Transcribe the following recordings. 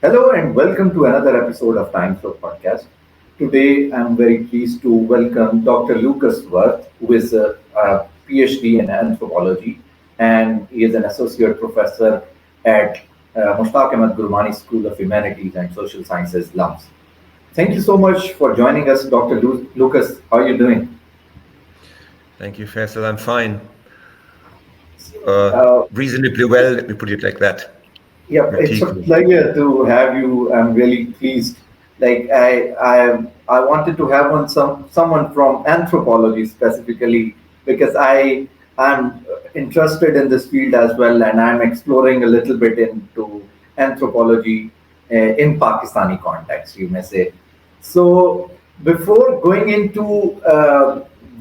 Hello and welcome to another episode of Time Flow Podcast. Today I'm very pleased to welcome Dr. Lukas who is a PhD in anthropology and he is an associate professor at Mushtaq Ahmed Gurmani School of Humanities and Social Sciences, LUMS. Thank you so much for joining us, Dr. Lukas. How are you doing? Thank you, Faisal. I'm fine. Uh, Reasonably well, let me put it like that. Yeah, it's a pleasure to have you. I'm really pleased. I wanted to have someone from anthropology specifically because I'm interested in this field as well, and I'm exploring a little bit into anthropology in Pakistani context, you may say. So before going into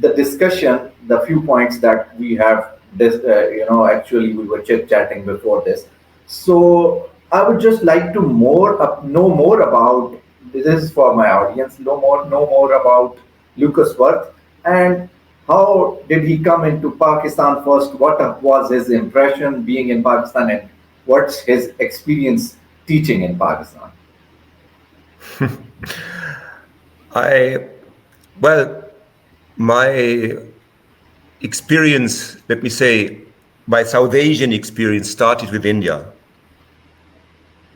the discussion, the few points that we have, actually we were chit chatting before this. So I would just like to know more about this is for my audience. Know more about Lucas Worth and how did he come into Pakistan first? What was his impression being in Pakistan, and what's his experience teaching in Pakistan? My experience, let me say, my South Asian experience started with India.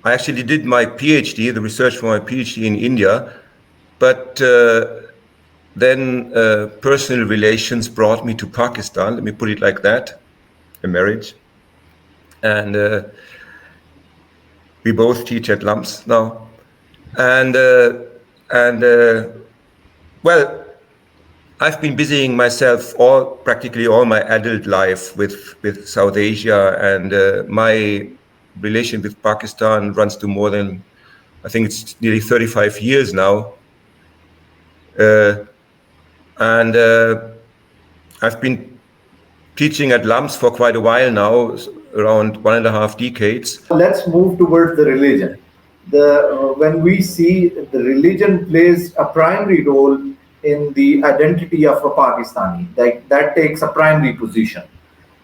I actually did my PhD, the research for my PhD in India, but then personal relations brought me to Pakistan, let me put it like that, a marriage. And we both teach at LUMS now. Well, I've been busying myself practically all my adult life with South Asia, and my relation with Pakistan runs to more than, I think it's nearly 35 years now. I've been teaching at LUMS for quite a while now, around 1.5 decades. Let's move towards the religion. When we see the religion plays a primary role in the identity of a Pakistani, that takes a primary position.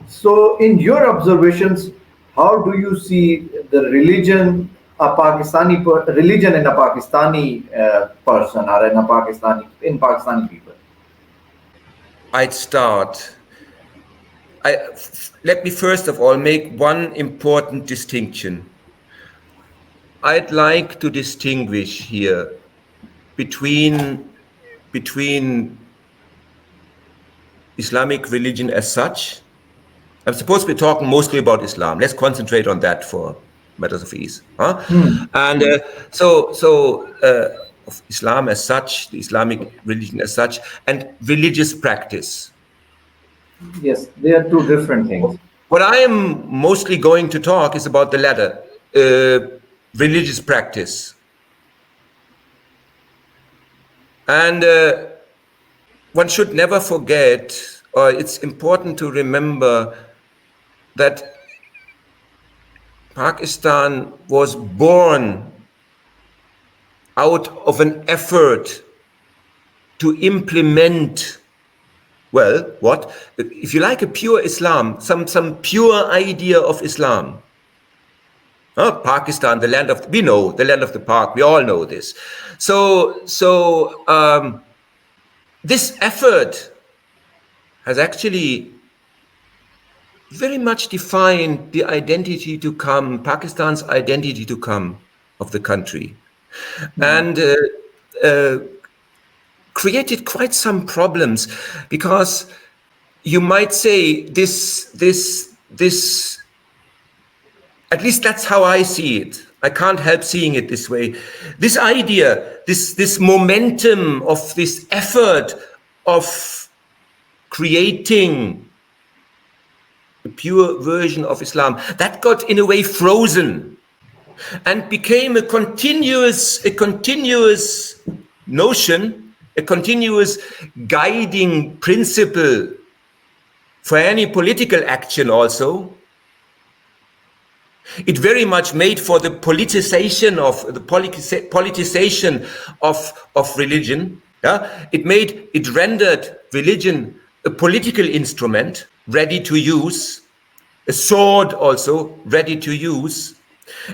So, in your observations, how do you see the religion, religion in a Pakistani person or in Pakistani people? Let me first of all make one important distinction. I'd like to distinguish here between Islamic religion as such. I'm supposed to be talking mostly about Islam. Let's concentrate on that for matters of ease. And of Islam as such, the Islamic religion as such, and religious practice. Yes, they are two different things. What I am mostly going to talk is about the latter, religious practice. And one should never forget, or it's important to remember, that Pakistan was born out of an effort to implement, if you like, a pure Islam, some pure idea of Islam. Pakistan, the land of the park. We all know this. So this effort has actually very much defined the identity to come, Pakistan's identity to come of the country, and created quite some problems, because you might say this. At least that's how I see it. I can't help seeing it this way. This idea, this momentum of this effort of creating a pure version of Islam, that got in a way frozen and became a continuous notion, a continuous guiding principle for any political action also. It very much made for the politicization of religion. Yeah? It rendered religion a political instrument ready to use, a sword also ready to use.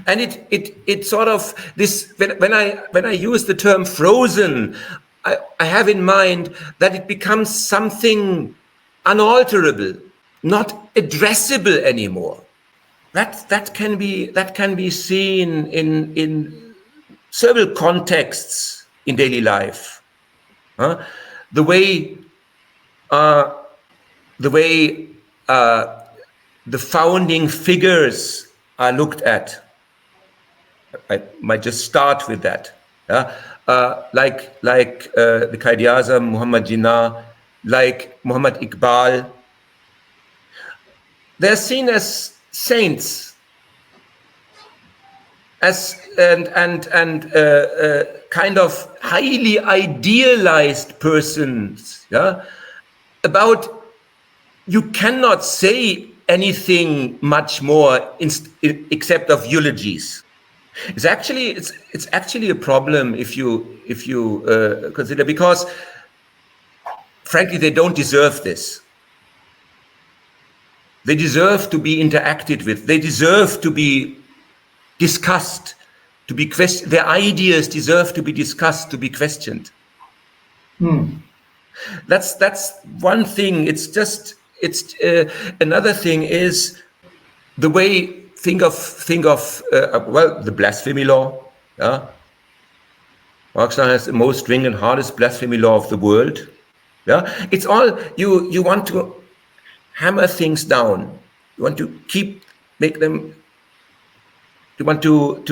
And it sort of this when I use the term frozen, I have in mind that it becomes something unalterable, not addressable anymore. That can be seen in several contexts in daily life. The way the founding figures are looked at. I might just start with that. Like the Quaid-e-Azam, Muhammad Jinnah, like Muhammad Iqbal. They're seen as saints, as and kind of highly idealized persons. Yeah, about you cannot say anything much more except of eulogies. It's actually a problem if you consider, because frankly they don't deserve this. They deserve to be interacted with. They deserve to be discussed, to be questioned. Their ideas deserve to be discussed, to be questioned. That's one thing. It's another thing is the way. Think of the blasphemy law. Yeah, Pakistan has the most stringent, hardest blasphemy law of the world. Yeah, it's all you want to hammer things down. You want to make them. You want to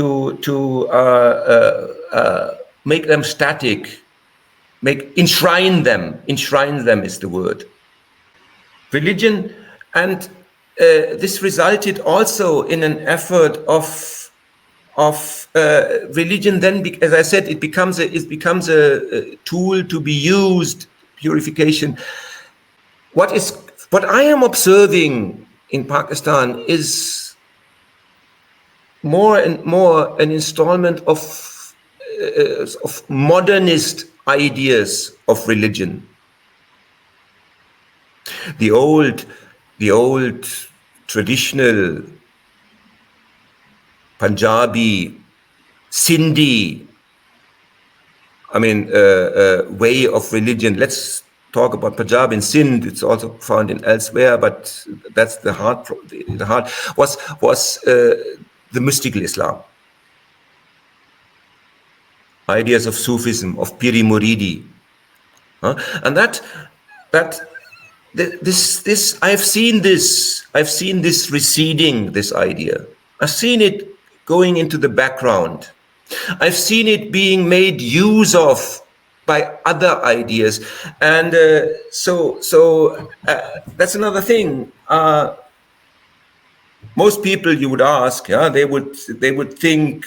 make them static. Enshrine them. Enshrine them is the word. Religion and. This resulted also in an effort of religion. Then, as I said, it becomes a tool to be used. Purification. What I am observing in Pakistan is more and more an installment of modernist ideas of religion. The old traditional Punjabi, Sindhi, way of religion. Let's talk about Punjab and Sindh. It's also found in elsewhere, but that's the heart. The heart was the mystical Islam. Ideas of Sufism, of Piri Muridi, and that. This I've seen this receding, this idea. I've seen it going into the background. I've seen it being made use of by other ideas, and so that's another thing. Most people you would ask, they would think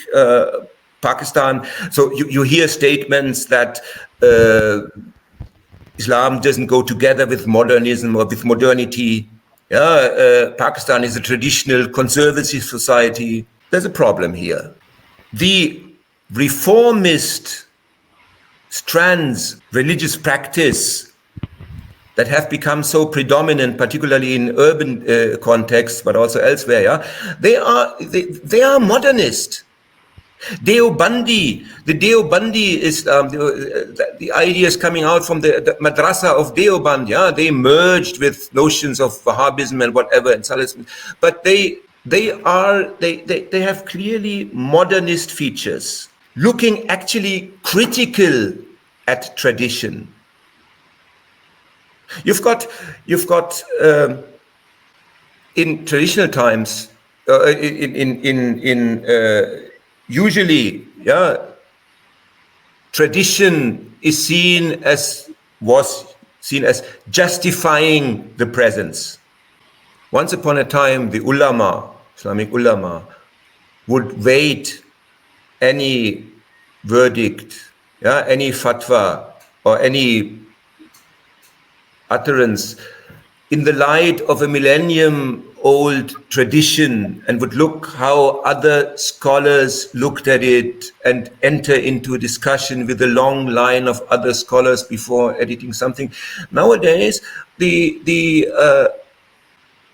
Pakistan. So you hear statements that. Islam doesn't go together with modernism or with modernity. Pakistan is a traditional conservative society. There's a problem here. The reformist strands, religious practice that have become so predominant, particularly in urban contexts, but also elsewhere, they are modernist. The Deobandi Islam, the ideas coming out from the madrasa of Deoband, they merged with notions of Wahhabism and whatever and Salafism, but they have clearly modernist features, looking actually critical at tradition. You've got in traditional times, usually, tradition was seen as justifying the presence. Once upon a time, the Islamic ulama, would weight any verdict, any fatwa or any utterance in the light of a millennium-old tradition, and would look how other scholars looked at it and enter into a discussion with a long line of other scholars before editing something. Nowadays,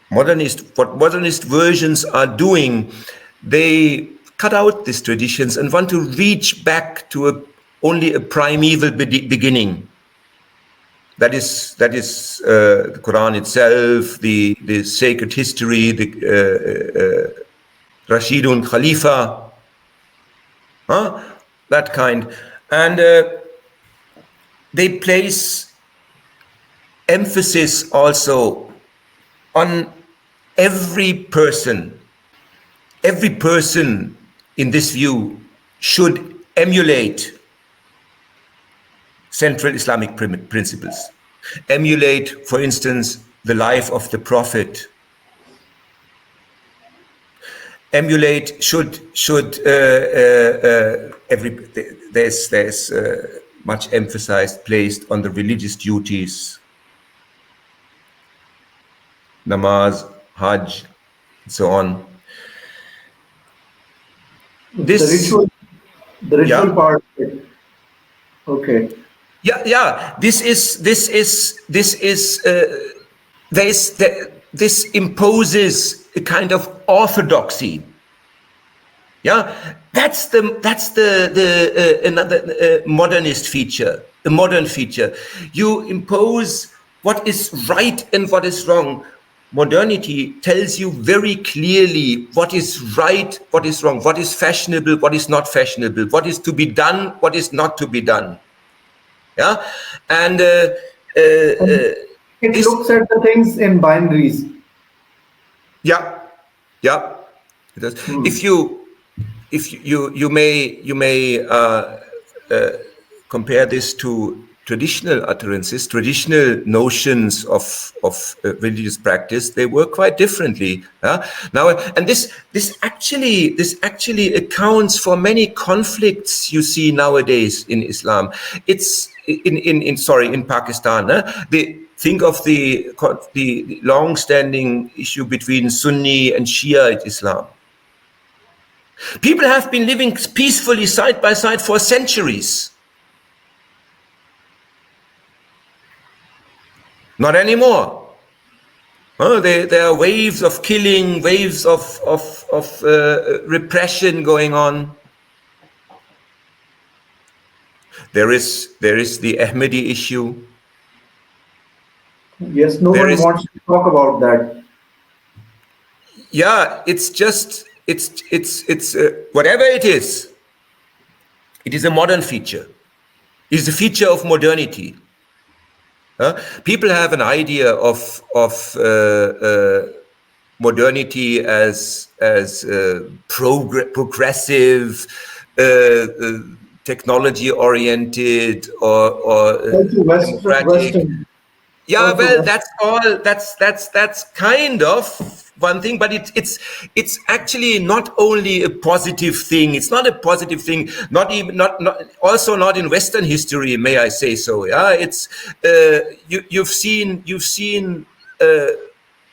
what modernist versions are doing, they cut out these traditions and want to reach back to only a primeval beginning. That is the Quran itself, the sacred history, the Rashidun Khalifa, that kind. And they place emphasis also on every person. Every person in this view should emulate central Islamic principles. Emulate, for instance, the life of the Prophet. Emulate there's much emphasis placed on the religious duties, namaz, hajj, and so on. The ritual part. Okay. Yeah. This imposes a kind of orthodoxy. Yeah, that's another modernist feature, a modern feature. You impose what is right and what is wrong. Modernity tells you very clearly what is right, what is wrong, what is fashionable, what is not fashionable, what is to be done, what is not to be done. Yeah, and it looks at the things in binaries. Yeah. It does. If you may compare this to traditional utterances, traditional notions of religious practice, they work quite differently. Now, and this actually accounts for many conflicts you see nowadays in Islam. It's in Pakistan. Think of the long-standing issue between Sunni and Shia Islam. People have been living peacefully side by side for centuries. Not anymore. There are waves of killing, waves of repression going on. There is the Ahmadi issue. Yes, no one wants to talk about that. Yeah, it's whatever it is a modern feature. It is a feature of modernity. People have an idea of modernity as progressive, technology oriented, or Western. Yeah, well, that's all. That's kind of one thing, but it's actually not only a positive thing. It's not a positive thing. Not in Western history, may I say so? Yeah, it's you've seen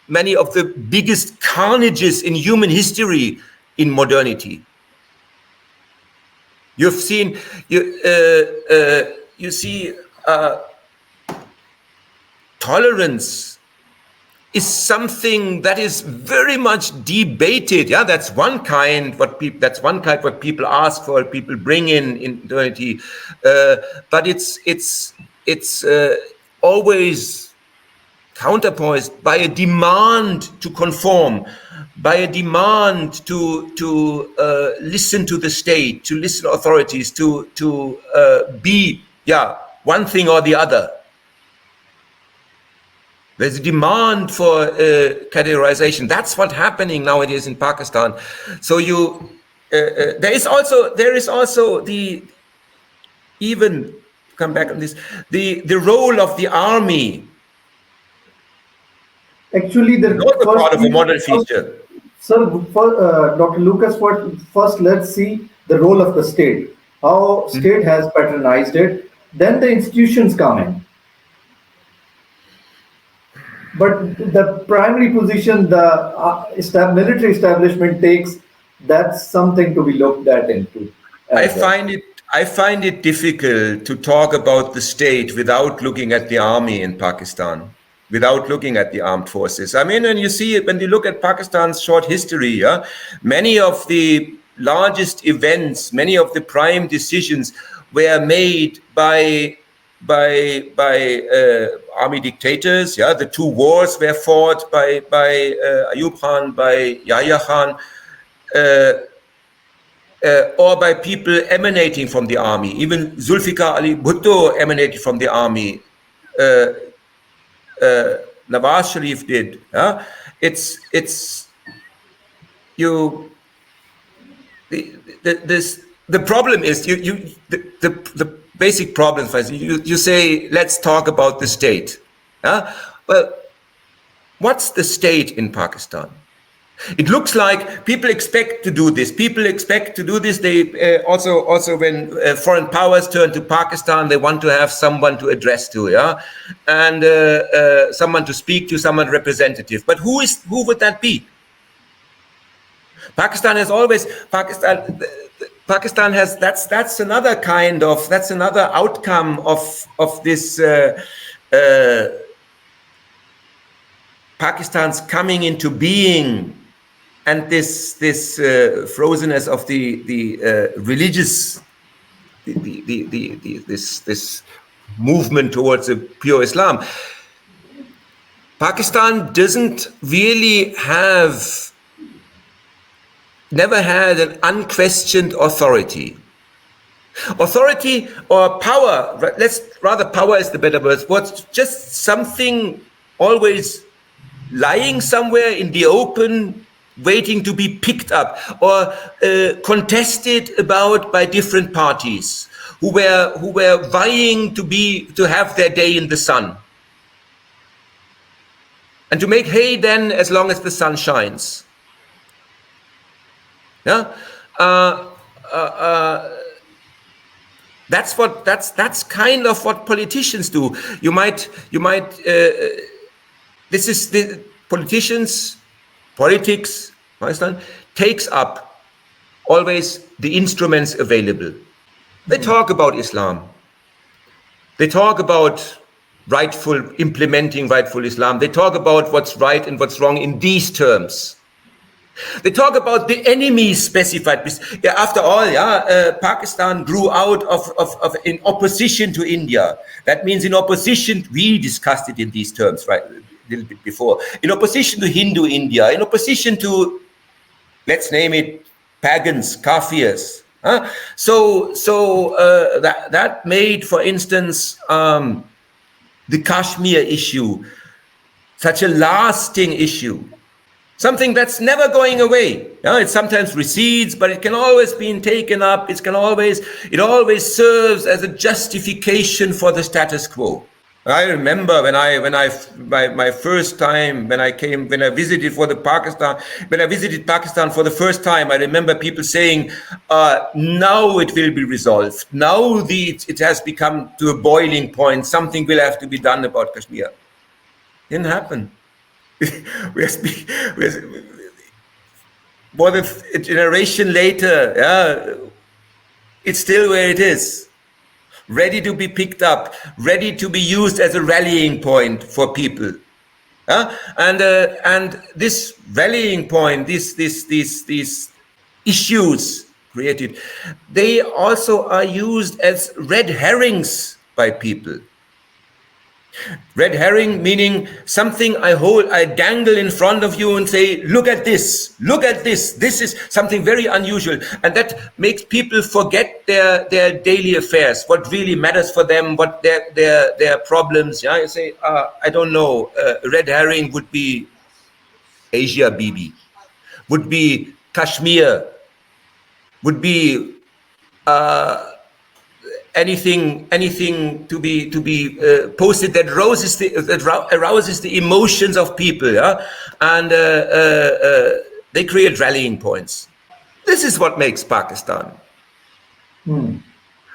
many of the biggest carnages in human history in modernity. You've seen you see. Tolerance is something that is very much debated. Yeah, that's one kind what people ask for, people bring in modernity, but it's always counterpoised by a demand to conform, by a demand to listen to the state, to listen to authorities, to be one thing or the other. There's a demand for categorization. That's what's happening nowadays in Pakistan. So there is also the role of the army. Actually, the part of a modern feature. Sir, Dr. Lukas, first let's see the role of the state. How state has patronized it. Then the institutions come in. But the primary position the military establishment takes, that's something to be looked at into. I find it difficult to talk about the state without looking at the army in Pakistan, without looking at the armed forces. I mean, and you see it when you look at Pakistan's short history, many of the largest events, many of the prime decisions were made by army dictators. The two wars were fought by Ayub Khan, by Yahya Khan, or by people emanating from the army. Even Zulfikar Ali Bhutto emanated from the army. Nawaz Sharif did. The problem is the basic problem. You say, let's talk about the state. Well, what's the state in Pakistan? It looks like people expect to do this. They also when foreign powers turn to Pakistan, they want to have someone to address to, and someone to speak to, someone representative. But who would that be? Pakistan has that's another outcome of this Pakistan's coming into being, and this frozenness of the religious, this movement towards a pure Islam. Pakistan doesn't really never had an unquestioned authority. Authority or power, power is the better word, was just something always lying somewhere in the open, waiting to be picked up or contested about by different parties who were vying to have their day in the sun and to make hay then as long as the sun shines. That's kind of what politicians do. Politics, Pakistan takes up always the instruments available. They talk about Islam. They talk about implementing rightful Islam. They talk about what's right and what's wrong in these terms. They talk about the enemies specified. After all, Pakistan grew out of in opposition to India. That means in opposition, we discussed it in these terms, right? A little bit before, in opposition to Hindu India, in opposition to, let's name it, pagans, Kafirs. So that made, for instance, the Kashmir issue such a lasting issue, something that's never going away. It sometimes recedes, but it can always be taken up. It always serves as a justification for the status quo. I remember when I visited Pakistan for the first time, I remember people saying, now it will be resolved. Now it has become to a boiling point. Something will have to be done about Kashmir. Didn't happen. More than a generation later, it's still where it is. Ready to be picked up, ready to be used as a rallying point for people, and this rallying point, these issues created, they also are used as red herrings by people. Red herring meaning something I dangle in front of you and say, look at this, this is something very unusual. And that makes people forget their daily affairs, what really matters for them, what their problems. You say, I don't know, red herring would be Asia Bibi, would be Kashmir, would be anything to be posted that arouses the emotions of people, and they create rallying points. This is what makes Pakistan.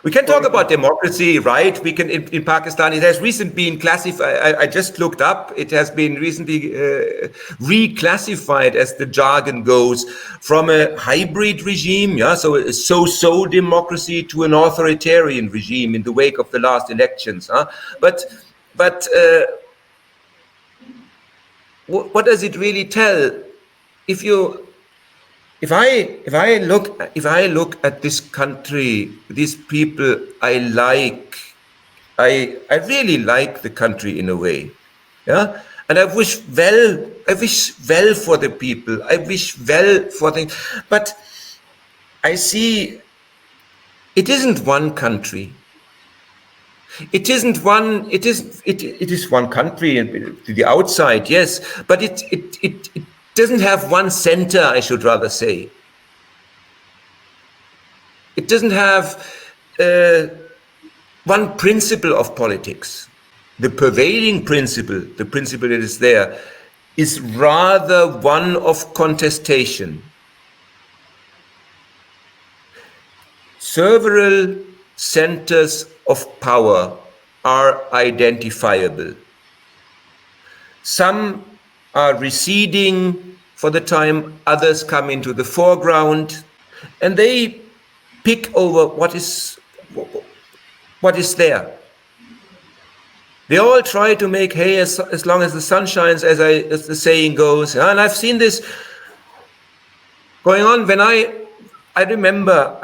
We can talk about democracy, right? We can in Pakistan. It has recently been classified. I just looked up. It has been recently reclassified, as the jargon goes, from a hybrid regime, so a so-so democracy, to an authoritarian regime in the wake of the last elections. But what does it really tell? If I look at this country, these people, I really like the country in a way, yeah. And I wish well for the people. I wish well for the, but I see it isn't one country. It isn't one. It is one country to the outside, yes, but it doesn't have one center. I should rather say. It doesn't have one principle of politics. The prevailing principle, the principle that is there, is rather one of contestation. Several centers of power are identifiable. Some are receding for the time, others come into the foreground, and they pick over what is there. They all try to make hay as long as the sun shines, as the saying goes. And I've seen this going on when I remember,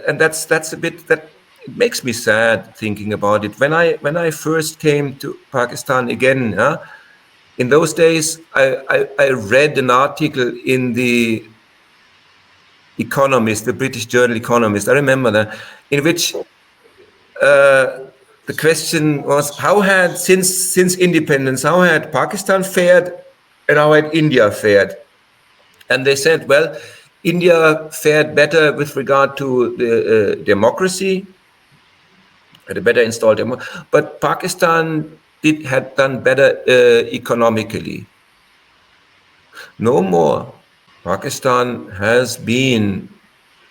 and that's a bit that it makes me sad thinking about it. When I first came to Pakistan again, in those days, I read an article in the Economist, the British journal Economist. I remember that, in which the question was, how had since independence, how had Pakistan fared and how had India fared? And they said, well, India fared better with regard to the democracy, had a better installed democracy, but Pakistan had done better economically. No more. Pakistan has been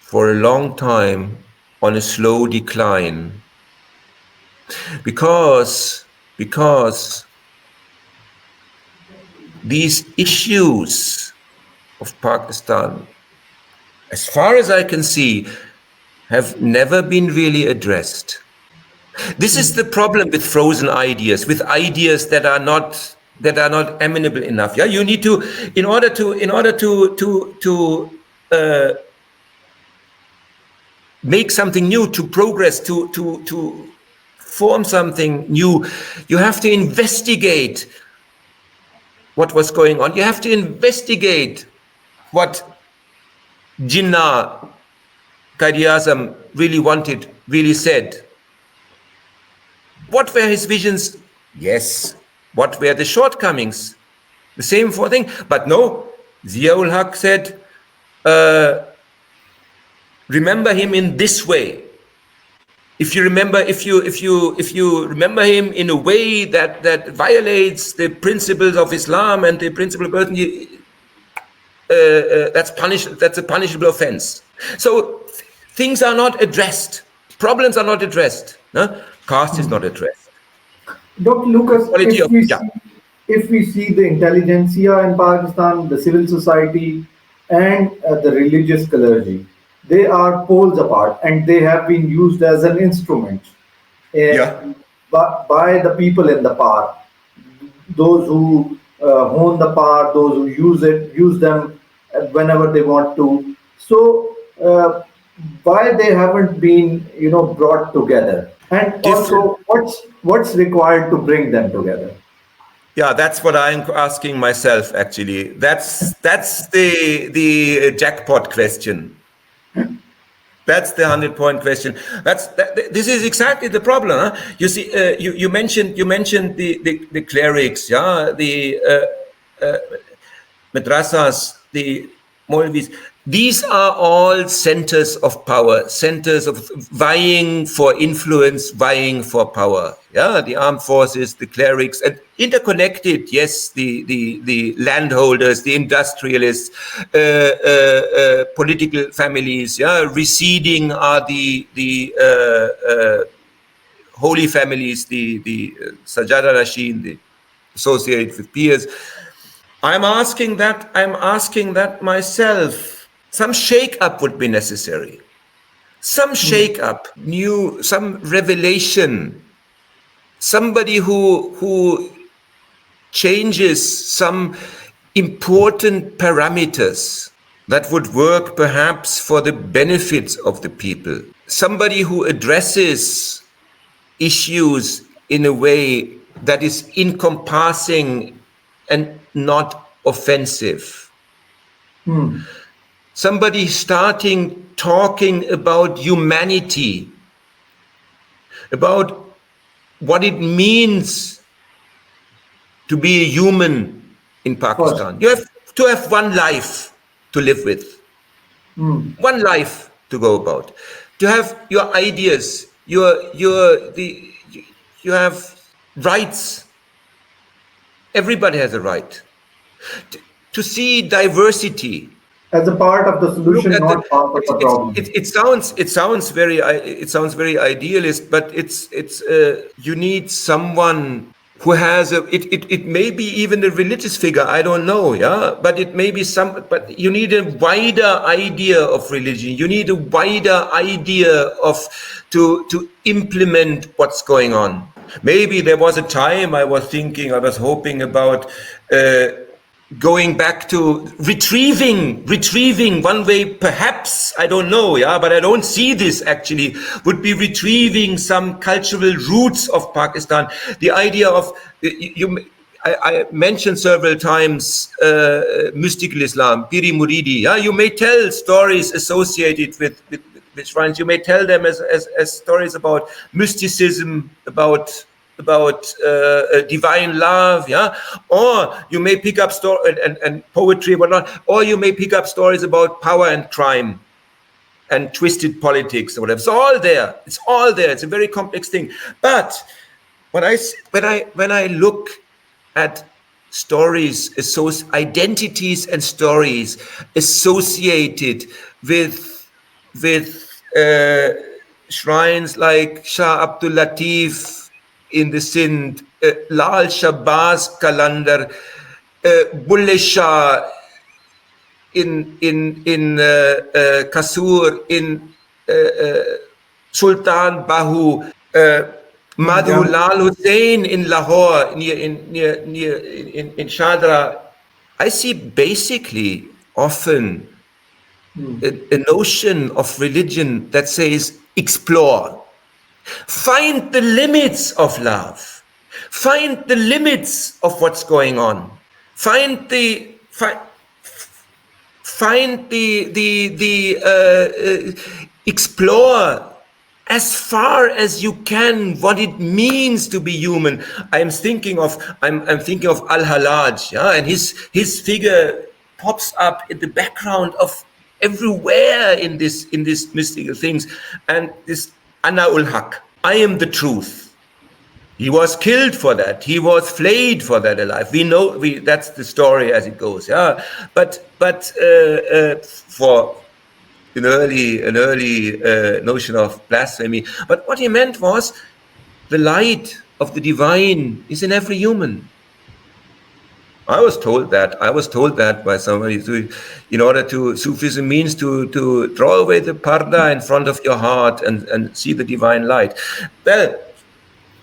for a long time on a slow decline because these issues of Pakistan, as far as I can see, have never been really addressed. This is the problem with frozen ideas, with ideas that are not amenable enough. Yeah, you need to, in order to make something new, to progress, to form something new, you have to investigate what was going on. You have to investigate what Jinnah Quaid-e-Azam really wanted, really said. What were his visions? Yes. What were the shortcomings? The same thing. But no, Zia-ul Haq said, remember him in this way. If you remember him in a way that violates the principles of Islam and the principle of person, that's a punishable offense. So things are not addressed. Problems are not addressed. No? Caste is not addressed. Dr. Lukas, if we see the intelligentsia in Pakistan, the civil society, and the religious clergy, they are poles apart, and they have been used as an instrument by the people in the power. Those who own the power, those who use them whenever they want to. So why they haven't been, brought together? And also, what's required to bring them together? Yeah, that's what I'm asking myself. Actually, that's the jackpot question. That's the 100-point question. This is exactly the problem. Huh? You see, you mentioned the clerics, yeah, the madrasas, the Maulvis. These are all centers of power, centers of vying for influence, vying for power. Yeah, the armed forces, the clerics, and interconnected. Yes, the landholders, the industrialists, political families. Yeah, receding are the holy families, the Sajjada Rashid, the associated with peers. I'm asking that myself. Some shake-up would be necessary. Some shake-up, some revelation. Somebody who changes some important parameters that would work perhaps for the benefits of the people. Somebody who addresses issues in a way that is encompassing and not offensive. Somebody starting talking about humanity, about what it means to be a human in Pakistan. You have to have one life to live with, one life to go about, to have your ideas, you have rights. Everybody has a right to see diversity as a part of the solution, not part of the problem. It sounds very idealist, but you need someone who has it may be even a religious figure, I don't know, yeah, but it may be but you need a wider idea of religion. You need a wider idea to implement what's going on. Maybe there was a time I was hoping about going back to retrieving one way, perhaps, I don't know, yeah, but I don't see this actually, would be retrieving some cultural roots of Pakistan. The idea of, I mentioned several times mystical Islam, Piri Muridi, yeah, you may tell stories associated with shrines, you may tell them as stories about mysticism, about divine love, yeah, or you may pick up and poetry, whatnot, or you may pick up stories about power and crime and twisted politics or whatever. It's all there. It's a very complex thing. But when I look at stories, identities and stories associated with shrines like Shah Abdul Latif in the Sindh, Lal Shabazz Kalandar, Bulle Shah in Kasur, in Sultan Bahu, Madhu Lal Hussain in Lahore, in Shadra. I see basically often a notion of religion that says explore. Find the limits of love. Find the limits of what's going on. Explore as far as you can what it means to be human. I'm thinking of Al-Halaj, yeah, and his figure pops up in the background of everywhere in this mystical things, and this Ana ul Haq, I am the truth. He was killed for that. He was flayed for that alive. We know that's the story as it goes. Yeah, but for an early notion of blasphemy. But what he meant was the light of the divine is in every human. I was told that by somebody. In order to, Sufism means to draw away the parda in front of your heart and see the divine light. Well,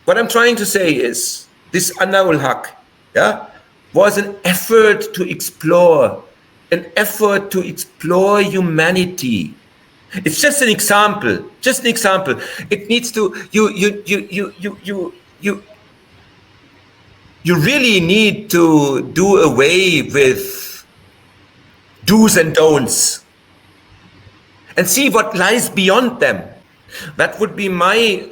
what I'm trying to say is this Ana ul Haq, yeah, was an effort to explore humanity. It's just an example. It needs to you really need to do away with do's and don'ts and see what lies beyond them. That would be my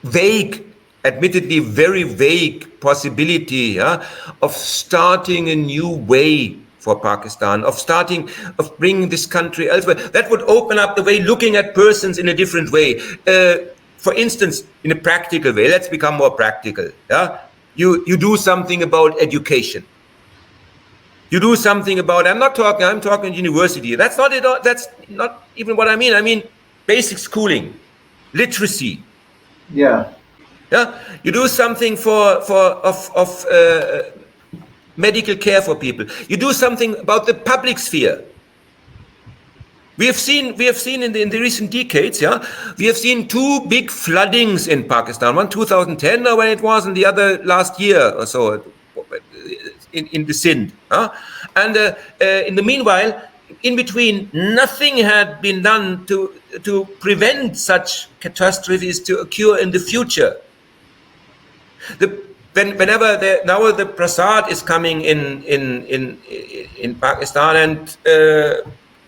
vague, admittedly very vague possibility, yeah, of starting a new way for Pakistan, of bringing this country elsewhere. That would open up the way, looking at persons in a different way. For instance, in a practical way, let's become more practical. Yeah, you do something about education. You do something about. I'm talking university. That's not it. That's not even what I mean. I mean basic schooling, literacy. Yeah. Yeah. You do something for medical care for people. You do something about the public sphere. We have seen in the recent decades, we have seen two big floodings in Pakistan. One 2010, when it was, and the other last year or so in the Sindh. And in the meanwhile, in between, nothing had been done to prevent such catastrophes to occur in the future. Whenever the Prasad is coming in Pakistan, and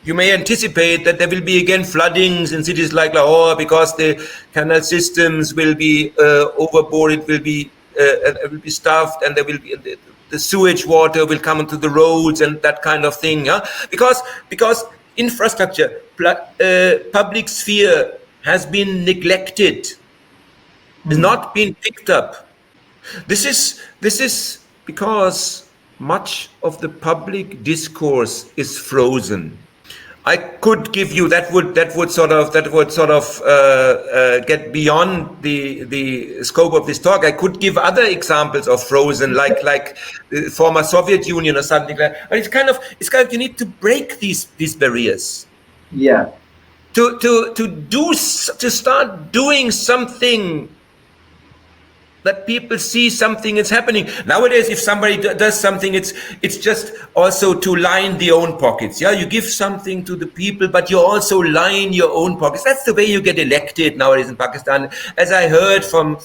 you may anticipate that there will be again floodings in cities like Lahore because the canal systems will be overboard, will be stuffed, and there will be the sewage water will come into the roads and that kind of thing. Because infrastructure, public sphere has been neglected, has not been picked up. This is because much of the public discourse is frozen. I could give you that would sort of get beyond the scope of this talk. I could give other examples of frozen, like the former Soviet Union or something like that. But it's kind of you need to break these barriers. Yeah. To start doing something that people see something is happening. Nowadays, if somebody does something, it's just also to line the own pockets. Yeah, you give something to the people, but you also line your own pockets. That's the way you get elected nowadays in Pakistan. As I heard from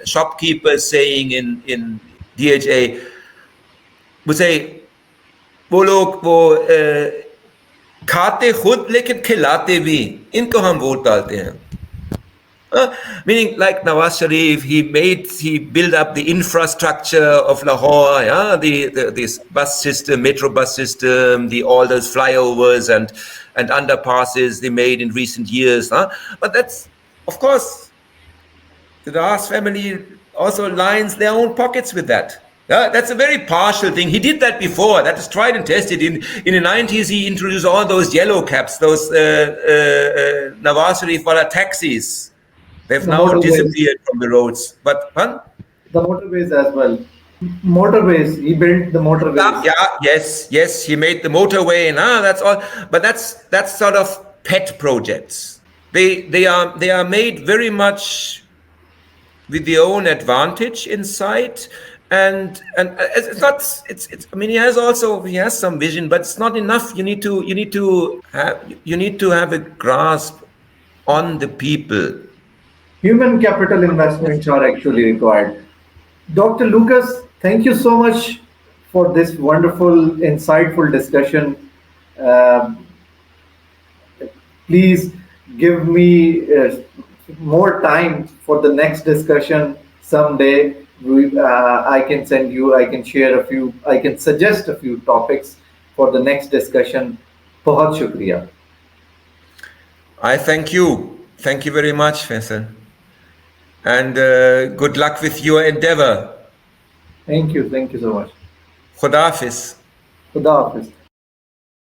shopkeepers saying in DHA, would say, वो लोग वो खाते खुद लेकिन खिलाते भी, इनको हम वोट डालते हैं. Meaning, like Nawaz Sharif, he built up the infrastructure of Lahore, this bus system, metro bus system, all those flyovers and underpasses they made in recent years. But that's, of course, the Nawaz family also lines their own pockets with that. That's a very partial thing. He did that before. That is tried and tested. In the 90s, he introduced all those yellow caps, those Nawaz Sharif wala taxis. They've now disappeared from the roads. But the motorways as well. Motorways. He built the motorways. Yes. He made the motorway, and that's all. But that's sort of pet projects. They are made very much with their own advantage in sight, and it's not. I mean, he has some vision, but it's not enough. You need to have a grasp on the people. Human capital investments are actually required. Dr. Lukas, thank you so much for this wonderful, insightful discussion. Please give me more time for the next discussion someday. I can suggest a few topics for the next discussion. Bahut shukriya. I thank you. Thank you very much, Faisal. And good luck with your endeavor. Thank you so much. Khuda Hafiz. Khuda Hafiz.